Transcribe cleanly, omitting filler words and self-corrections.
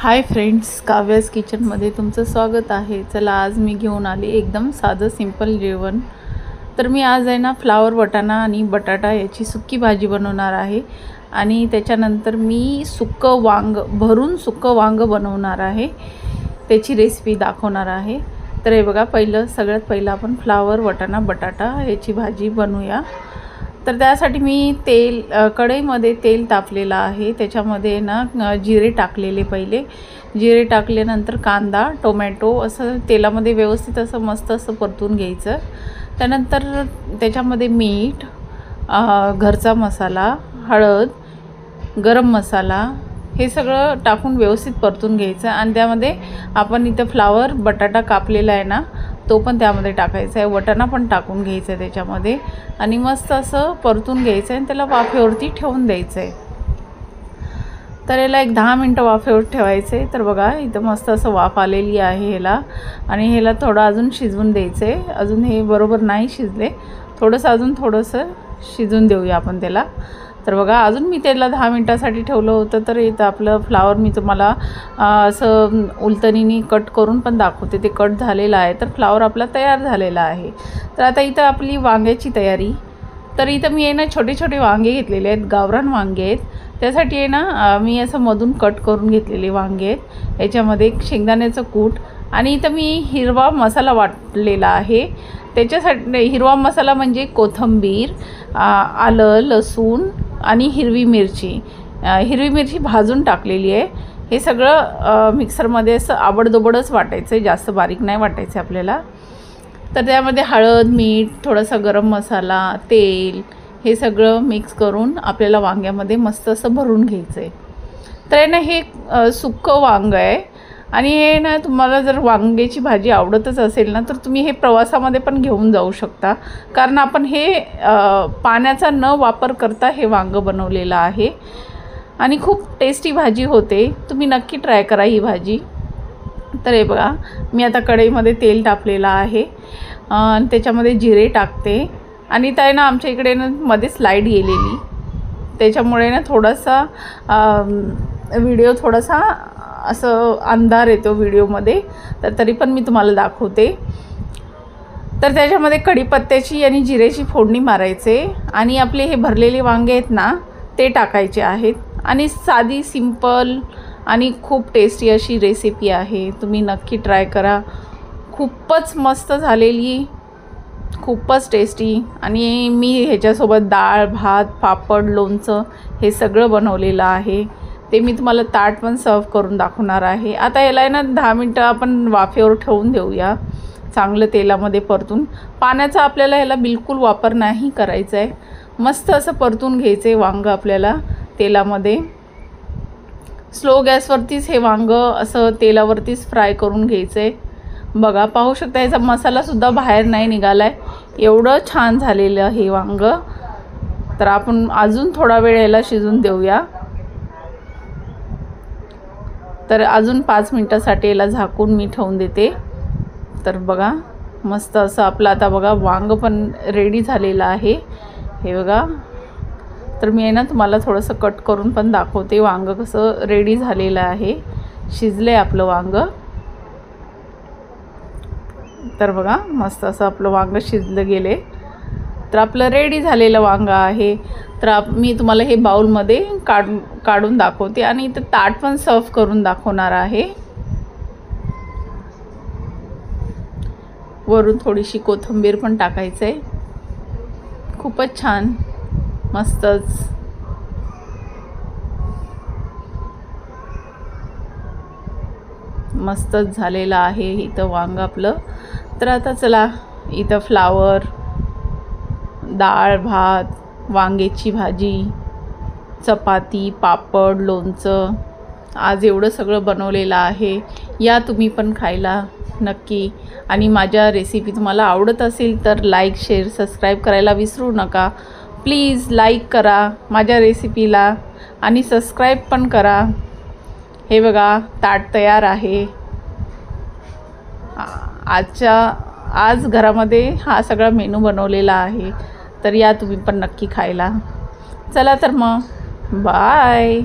Hi friends, काव्याज किचनमध्ये तुमचं स्वागत आहे। चला, आज मी घेऊन आले एकदम साधं सिंपल जेवण। तर मी आज आहे ना फ्लावर वाटाणा आणि बटाटा याची सुक्की भाजी बनवणार आहे आणि त्याच्यानंतर मी सुक्कं वांग भरून सुक्कं वांग बनवणार आहे, त्याची रेसिपी दाखवणार आहे। तर हे बघा, सगळ्यात पहिलं आपण फ्लावर वाटाणा बटाटा याची भाजी बनवूया। तर त्यासाठी मी कढईमध्ये तेल तापलेलं आहे, त्याच्यामध्ये ना जिरे टाकलेले। पहिले जिरे टाकल्यानंतर कांदा टोमॅटो असं तेलामध्ये व्यवस्थित असं मस्त असं परतून घ्यायचं। त्यानंतर त्याच्यामध्ये मीठ, घरचा मसाला, हळद, गरम मसाला हे सगळं टाकून व्यवस्थित परतून घ्यायचं आणि त्यामध्ये आपण इथं फ्लावर बटाटा कापलेला आहे ना तो पण त्यामध्ये टाकायचा आहे, वाटाणा पण टाकून घ्यायचा आहे त्याच्यामध्ये आणि मस्त असं परतून घ्यायचं आहे आणि त्याला वाफेवरती ठेवून द्यायचं आहे। तर याला एक 10 मिनटं वाफेवर ठेवायचं आहे। तर बघा, इथं मस्त असं वाफ आलेली आहे ह्याला आणि ह्याला थोडं अजून शिजवून द्यायचं आहे। अजून हे बरोबर नाही शिजले, अजून थोडंसं शिजून देऊया आपण त्याला। तर बघा, अजून मी त्याला 10 मिनटासाठी ठेवलं होतं। तर इथं आपलं फ्लावर मी तुम्हाला असं उलटणीने कट करून पण दाखवते, ते कट झालेलं आहे। तर फ्लावर आपला तयार झालेला आहे। तर आता इथं आपली वांग्याची तयारी। तर इथं मी आहे ना छोटे छोटे वांगे घेतलेले आहेत, गावरान वांगे आहेत। त्यासाठी आहे ना मी असं मधून कट करून घेतलेले वांगे आहेत। याच्यामध्ये एक शेंगदाण्याचं कूट आणि इथं मी हिरवा मसाला वाटलेला आहे। त्याच्यासाठी हिरवा मसाला म्हणजे कोथिंबीर, आलं, लसूण आणि हिरवी मिरची भाजून टाकलेली आहे। हे सगळं मिक्सरमध्ये असं आबडधोबडच वाटायचं आहे, जास्त बारीक नाही वाटायचं आपल्याला। तर त्यामध्ये हळद, मीठ, थोडासा गरम मसाला, तेल हे सगळं मिक्स करून आपल्याला वांग्यामध्ये मस्त असं भरून घ्यायचं आहे। तर ना हे सुक्कं वांग आहे आणि हे ना तुम्हाला जर वांग्याची भाजी आवडतच असेल ना तर तुम्ही हे प्रवासामध्ये पण घेऊन जाऊ शकता, कारण आपण हे पाण्याचा न वापर करता हे वांग बनवलेलं आहे आणि खूप टेस्टी भाजी होते। तुम्ही नक्की ट्राय करा ही भाजी। तर हे बघा, मी आता कढईमध्ये तेल टाकलेलं आहे आणि त्याच्यामध्ये जिरे टाकते आणि त्या ना आमच्या इकडे ना मध्येच लाईट गेलेली, त्याच्यामुळे ना थोडासा व्हिडिओ थोडासा असं अंधार येतो व्हिडिओमध्ये। तर तरी पण मी तुम्हाला दाखवते। तर त्याच्यामध्ये कढीपत्त्याची आणि जिऱ्याची फोडणी मारायचे आणि आपले हे भरलेले वांगे आहेत ना ते टाकायचे आहेत आणि साधी सिंपल आणि खूप टेस्टी अशी रेसिपी आहे, तुम्ही नक्की ट्राय करा। खूपच मस्त झालेली, खूपच टेस्टी। आणि मी ह्याच्यासोबत डाळ, भात, पापड, लोणचं हे सगळं बनवलेलं आहे, ते मी तुम्हाला ताट पण सर्व करून दाखवणार आहे। आता याला ना 10 मिनटं आपण वाफेवर ठेवून देऊया, चांगलं तेलामध्ये परतून। पाण्याचा आपल्याला ह्याला बिलकुल वापर नाही करायचा आहे, मस्त असं परतून घ्यायचं आहे वांग आपल्याला तेलामध्ये। स्लो गॅसवरतीच हे वांग असं तेलावरतीच फ्राय करून घ्यायचं आहे। बघा, पाहू शकता याचा मसालासुद्धा बाहेर नाही निघाला आहे, एवढं छान झालेलं हे वांग। तर आपण अजून थोडा वेळ याला शिजून देऊया। तर अजून 5 मिनटासाठी याला झाकून मी ठेवून देते। तर बघा, मस्त असं आपलं आता बघा वांग पण रेडी झालेलं आहे, हे बघा। तर मी आहे ना तुम्हाला थोडंसं कट करून पण दाखवते वांग कसं रेडी झालेलं आहे, शिजले आपलं वांग। तर बघा, मस्त असं आपलं वांग शिजलं गेले। तर आपलं रेडी झालेलं वांग आहे। तर मी तुम्हाला हे बाउलमध्ये काढून दाखवते आणि इथं ताट पण सर्व करून दाखवणार आहे। वरून थोडीशी कोथिंबीर पण टाकायचं आहे, खूपच छान, मस्तच झालेलं आहे इथं वांग आपलं। तर आता चला, इथं फ्लावर, डाळ, भात, वांग्याची भाजी, चपाती, पापड, लोणचं, आज एवढं सगळं बनवलेलं आहे। या तुम्ही पण खायला नक्की। आणि माझ्या रेसिपी तुम्हाला आवडत असेल तर लाईक, शेअर, सबस्क्राईब करायला विसरू नका। प्लीज लाईक करा माझ्या रेसिपीला आणि सबस्क्राईब पण करा। हे बघा, ताट तयार आहे। आज घरामध्ये हा सगळा मेनू बनवलेला आहे, तर या तुम्ही पण नक्की खायला। चला तर मग, बाय।